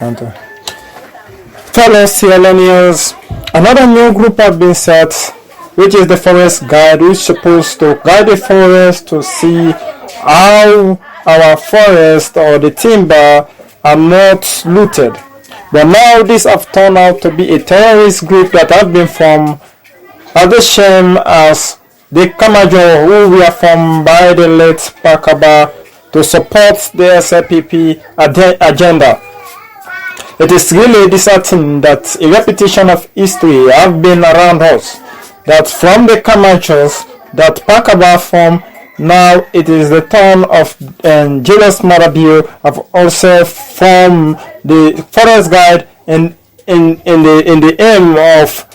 And, fellow Sierra another new group has been set, which is the forest guide, which is supposed to guide the forest to see how our forest or the timber are not looted. But now this have turned out to be a terrorist group that have been formed as the same as the Kamajo, who were formed by the late Pakaba to support the SLPP agenda. It is really disheartening that a repetition of history have been around us, that from the Kamachos that Pakaba formed, now it is the turn of Julius Marabio have also formed the forest guide in the aim of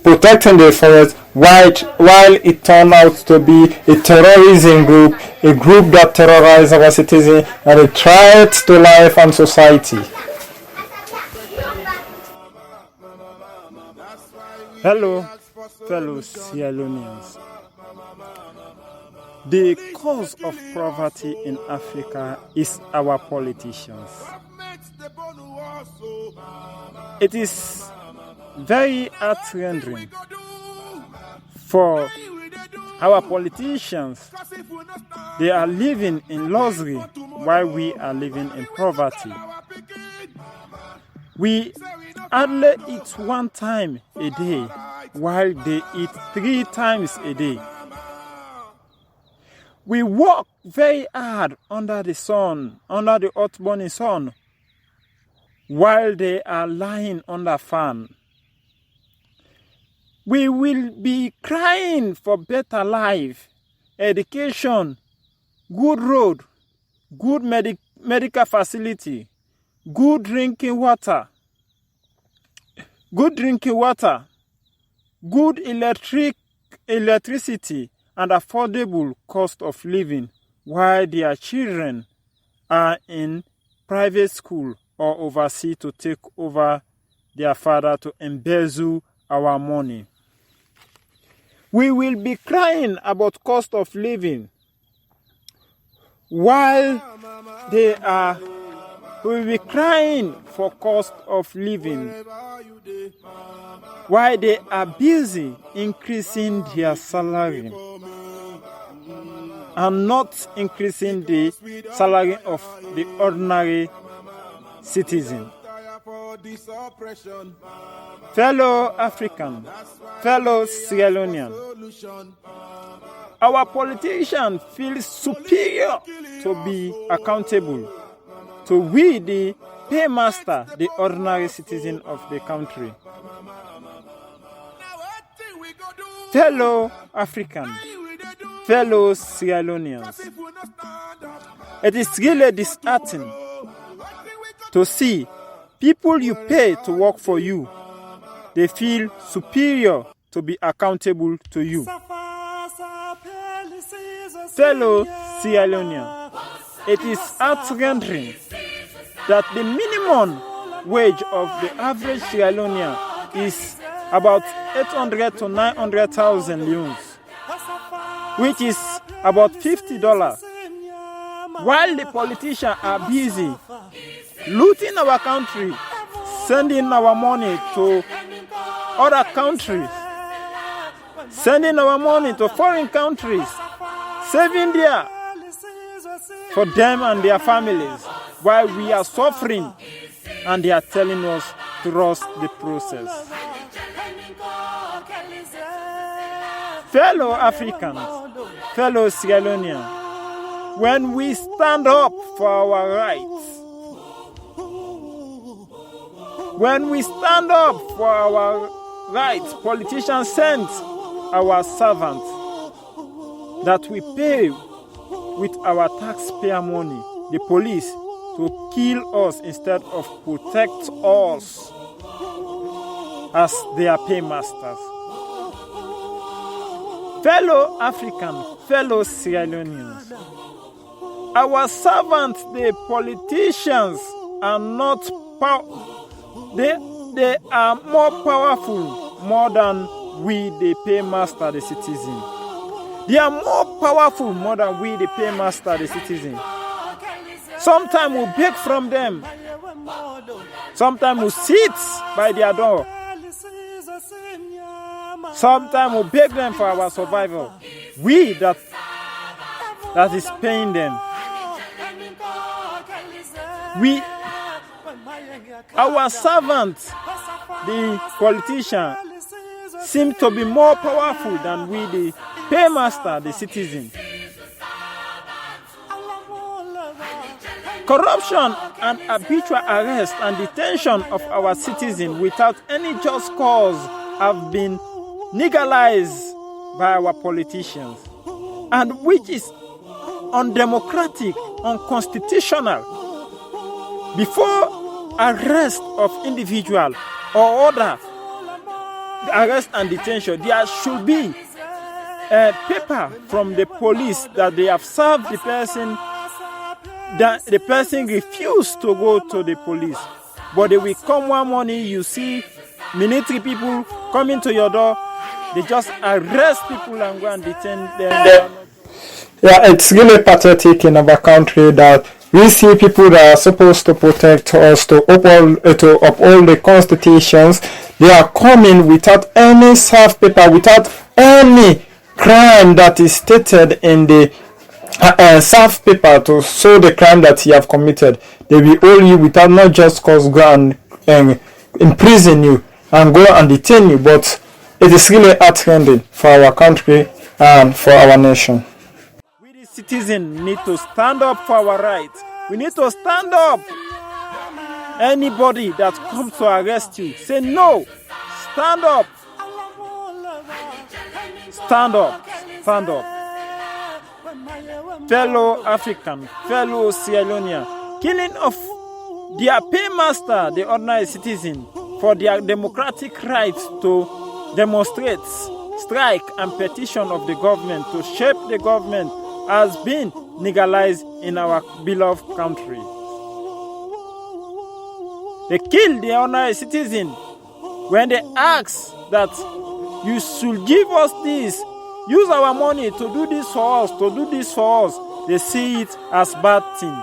protecting the forest, while it turned out to be a terrorism group, a group that terrorizes our citizens and a threat to life and society. Hello, fellow Sierra. The cause of poverty in Africa is our politicians. It is very heart-rending for our politicians. They are living in luxury while we are living in poverty. We hardly eat 1 time a day while they eat 3 times a day. We work very hard under the sun, under the hot burning sun, while they are lying under fan. We will be crying for better life, education, good road, good medical facility, good drinking water, good electricity, and affordable cost of living, while their children are in private school or overseas to take over their father to embezzle our money. We will be crying about cost of living while we will be crying for cost of living while they are busy increasing their salary and not increasing the salary of the ordinary citizen. Fellow African, fellow Sierra Leonean, our politicians feel superior to be accountable to we, the paymaster, the ordinary citizen of the country. Fellow African, fellow Sierra Leoneans, it is really disheartening to see people you pay to work for you, they feel superior to be accountable to you. Fellow Sierra Leoneans, it is heart-rending that the minimum wage of the average Sierra Leonean is about 800 to 900,000 leones, which is about $50, while the politicians are busy looting our country, sending our money to other countries, sending our money to foreign countries, saving there for them and their families, while we are suffering and they are telling us to trust the process. Fellow Africans, fellow Sierra Leoneans, when we stand up for our rights, politicians send our servants that we pay with our taxpayer money, the police, to kill us instead of protect us as their paymasters. Fellow African, fellow Sierra Leoneans, our servants, the politicians, are not they are more powerful more than we, the paymaster, the citizen. They are more powerful more than we, the paymaster, the citizen. Sometimes we beg from them. Sometimes we sit by their door. Sometimes we beg them for our survival. We that is paying them. Our servants, the politicians, seem to be more powerful than we, the paymaster, the citizen. Corruption and habitual arrest and detention of our citizens without any just cause have been legalized by our politicians, and which is undemocratic, unconstitutional. Before arrest of individual or other arrest and detention, there should be a paper from the police that they have served the person, that the person refused to go to the police. But they will come one morning, you see military people coming to your door, they just arrest people and go and detain them. Yeah, it's really pathetic in our country that we see people that are supposed to protect us, to uphold the constitutions. They are coming without any serve paper, without any crime that is stated in the serve paper to show the crime that you have committed. They will hold you without not just cause, go and imprison you and go and detain you. But it is really heartrending for our country and for our nation. We the citizens need to stand up for our rights. We need to stand up. Anybody that comes to arrest you, say no. Stand up. Stand up. Stand up. Fellow African, fellow Sierra Leonean, killing of their paymaster, the ordinary citizen, for their democratic rights to demonstrate, strike, and petition of the government to shape the government has been legalized in our beloved country. They kill the ordinary citizen when they ask that you should give us this, use our money to do this for us, to do this for us. They see it as bad thing.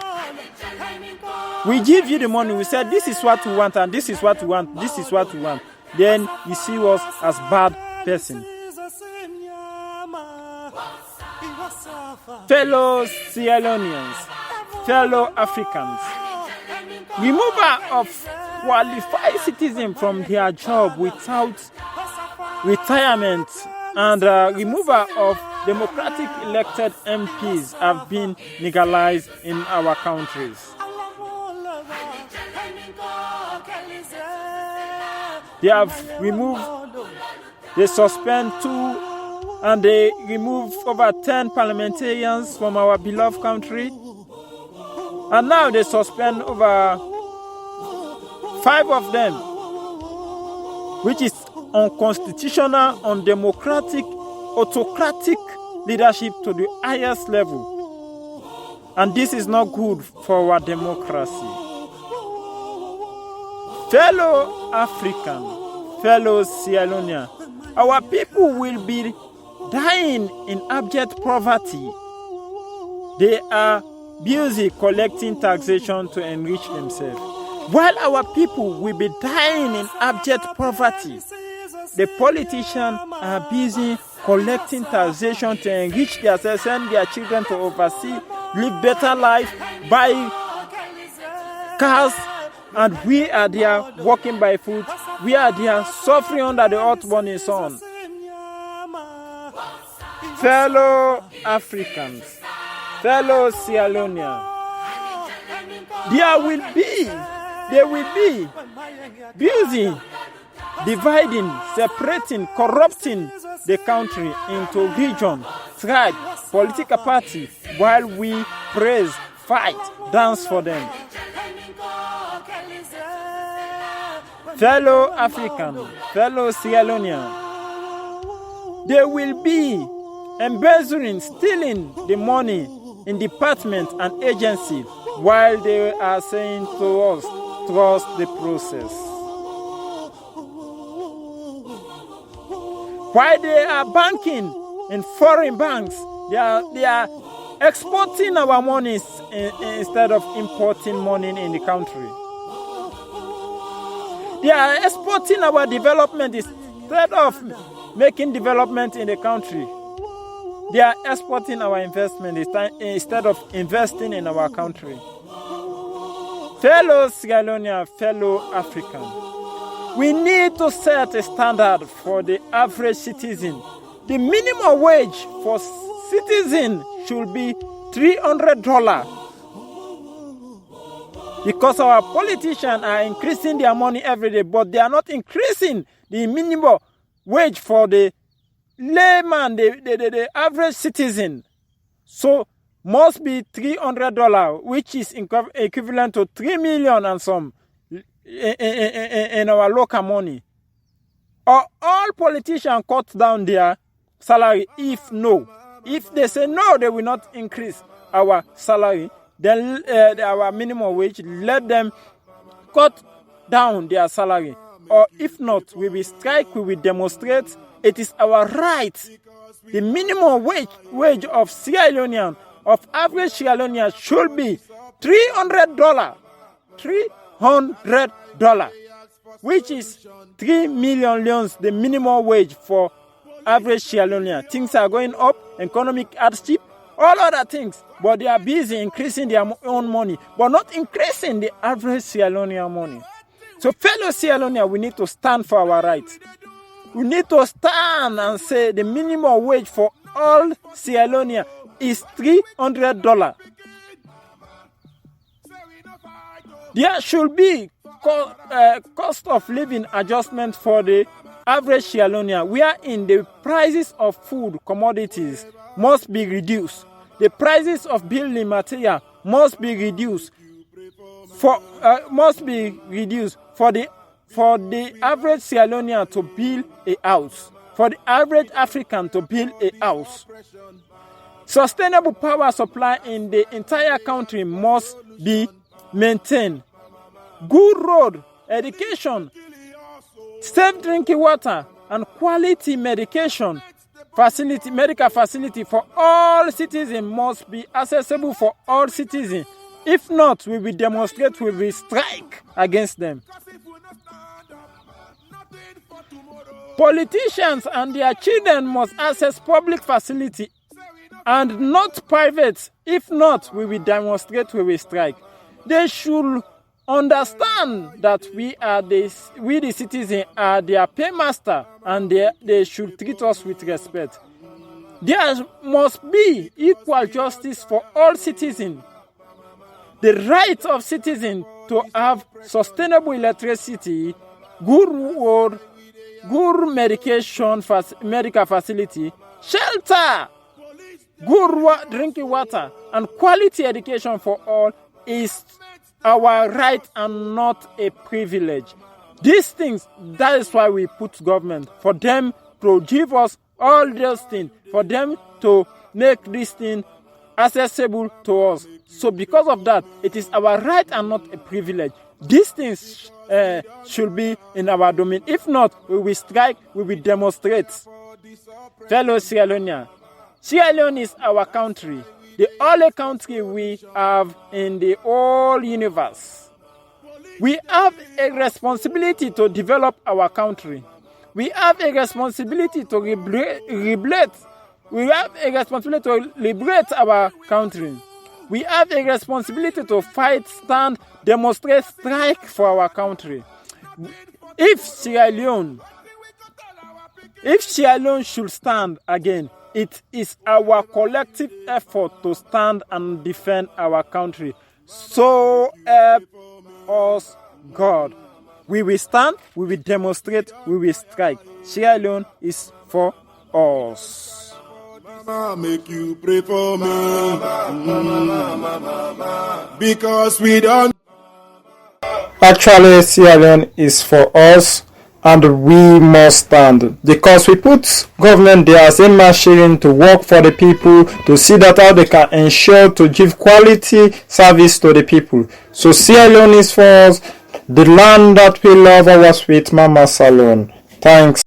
We give you the money, we say this is what we want and this is what we want, this is what we want. Then you see us as bad person. Fellow Sierra Leoneans, fellow Africans, removal of qualified citizens from their job without retirement and removal of democratic elected MPs have been legalized in our countries. They have removed, they suspend 2 and they remove over 10 parliamentarians from our beloved country. And now they suspend over 5 of them, which is unconstitutional, undemocratic, autocratic leadership to the highest level. And this is not good for our democracy. Fellow African, fellow Sierra Leonean, our people will be dying in abject poverty. They are busy collecting taxation to enrich themselves, while our people will be dying in abject poverty. The politicians are busy collecting taxation to enrich themselves, send their children to overseas, live better life, buy cars, and we are there walking by foot. We are there suffering under the hot burning sun. Fellow Africans, fellow Sierra Leoneans, they will be busy dividing, separating, corrupting the country into region, tribe, political party, while we praise, fight, dance for them. Fellow African, fellow Sierra Leonean, they will be embezzling, stealing the money in department and agency, while they are saying to us, trust the process. While they are banking in foreign banks, they are exporting our money instead of importing money in the country. They are exporting our development instead of making development in the country. They are exporting our investment instead of investing in our country. Fellow Sierra Leoneans, fellow Africans, we need to set a standard for the average citizen. The minimum wage for citizens should be $300. Because our politicians are increasing their money every day, but they are not increasing the minimum wage for the layman, the average citizen. So must be $300, which is equivalent to 3 million and some in our local money. Or all politicians cut down their salary if they say no, they will not increase our salary, then our minimum wage, let them cut down their salary. Or if not, we will strike, we will demonstrate. It is our right. The minimum wage of Sierra Leonean, of average Sierra Leonean, should be $300. $300, which is 3 million leones, the minimum wage for average Sierra Leonean. Things are going up, economic hardship, all other things, but they are busy increasing their own money, but not increasing the average Sierra Leonean money. So fellow Sierra Leonean, we need to stand for our rights. We need to stand and say the minimum wage for all Sierra Leonean is $300. There should be cost of living adjustment for the average Sierra Leonean, wherein the prices of food commodities must be reduced. The prices of building material must be reduced. For the average Sierra Leonean to build a house, for the average African to build a house. Sustainable power supply in the entire country must be maintained. Good road, education, safe drinking water, and quality medical facility for all citizens must be accessible for all citizens. If not, we will demonstrate, we will strike against them. Politicians and their children must access public facility and not private. If not, we will demonstrate, we will strike. They should understand that we the citizens are their paymaster, and they should treat us with respect. There must be equal justice for all citizens. The right of citizens to have sustainable electricity, good road, good medical facility, shelter, good drinking water, and quality education for all is our right and not a privilege. These things, that is why we put government, for them to give us all those things, for them to make this thing accessible to us. So because of that, it is our right and not a privilege. These things should be in our domain. If not, we will strike, we will demonstrate. Fellow Sierra Leoneans, Sierra Leone is our country, the only country we have in the whole universe. We have a responsibility to develop our country. We have a responsibility to liberate our country. We have a responsibility to fight, stand, demonstrate, strike for our country. If Sierra Leone should stand again, it is our collective effort to stand and defend our country. So help us God. We will stand, we will demonstrate, we will strike. Sierra Leone is for us. Mama, make you pray for me. Because we don't. Actually, Sierra Leone is for us, and we must stand, because we put government there as a machine to work for the people, to see that how they can ensure to give quality service to the people. So Sierra Leone is for us, the land that we love, our sweet Mama Salon. Thanks.